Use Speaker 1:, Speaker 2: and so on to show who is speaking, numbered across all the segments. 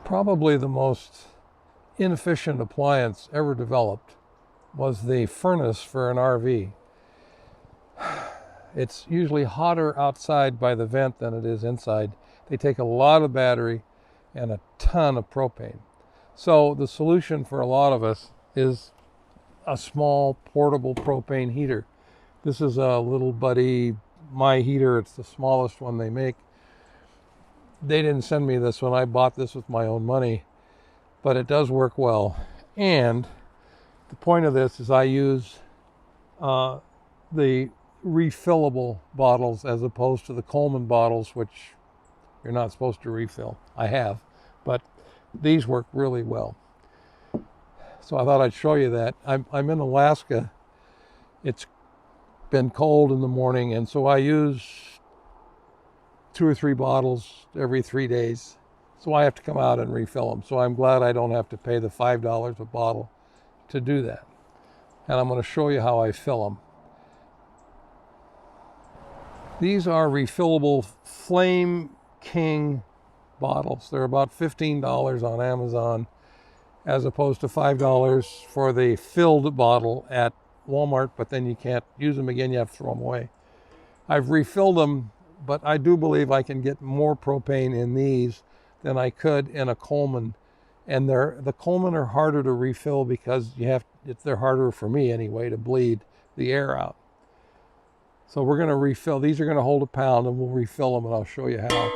Speaker 1: Probably the most inefficient appliance ever developed was the furnace for an RV. It's usually hotter outside by the vent than it is inside. They take a lot of battery and a ton of propane. So the solution for a lot of us is a small portable propane heater. This is a little buddy, my heater. It's the smallest one they make. They didn't send me this one. I bought this with my own money, but it does work well. And the point of this is I use the refillable bottles as opposed to the Coleman bottles, which you're not supposed to refill. I have, but these work really well. So I thought I'd show you that. I'm in Alaska. It's been cold in the morning, and so I use 2 or 3 bottles every 3 days. So I have to come out and refill them. So I'm glad I don't have to pay the $5 a bottle to do that. And I'm going to show you how I fill them. These are refillable Flame King bottles. They're about $15 on Amazon, as opposed to $5 for the filled bottle at Walmart, but then you can't use them again, you have to throw them away. I've refilled them, but I do believe I can get more propane in these than I could in a Coleman. And the Coleman are harder to refill because they're harder for me anyway to bleed the air out. So we're going to refill. These are going to hold a pound, and we'll refill them, and I'll show you how.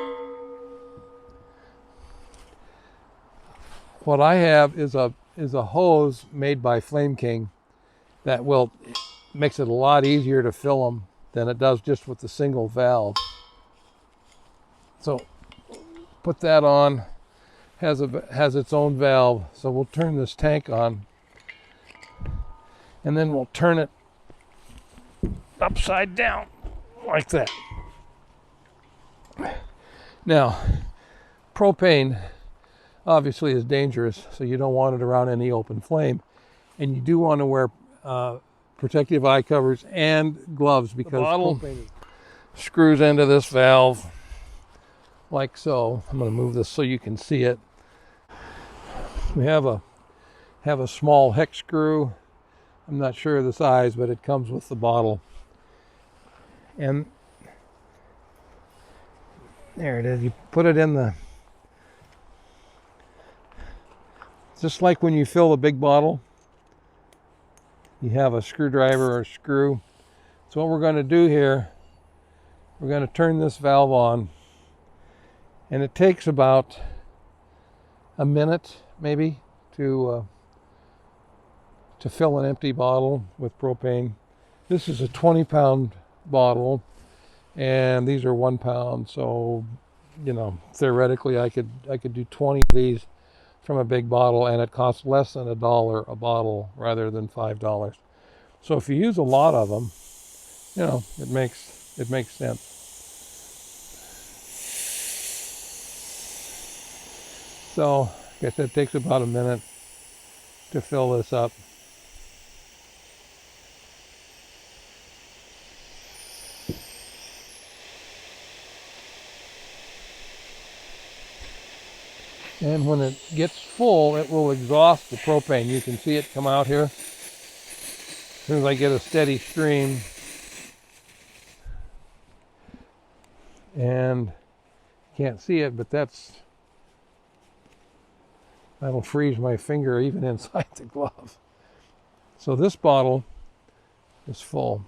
Speaker 1: What I have is a hose made by Flame King that makes it a lot easier to fill them than it does just with the single valve. So put that on, has its own valve. So we'll turn this tank on, and then we'll turn it upside down like that. Now, propane obviously is dangerous, so you don't want it around any open flame, and you do want to wear protective eye covers and gloves, because the bottle screws into this valve like so. I'm going to move this so you can see it. We have a small hex screw. I'm not sure of the size, but it comes with the bottle. And there it is. You put it in just like when you fill a big bottle, you have a screwdriver or a screw. So what we're going to do here, we're going to turn this valve on, and it takes about a minute maybe to fill an empty bottle with propane. This is a 20-pound bottle, and these are 1 pound. So, theoretically, I could do 20 of these from a big bottle, and it costs less than $1 a bottle rather than $5. So if you use a lot of them, it makes sense. So I guess it takes about a minute to fill this up. And when it gets full, it will exhaust the propane. You can see it come out here. As soon as I get a steady stream. And can't see it, but that'll freeze my finger even inside the glove. So this bottle is full.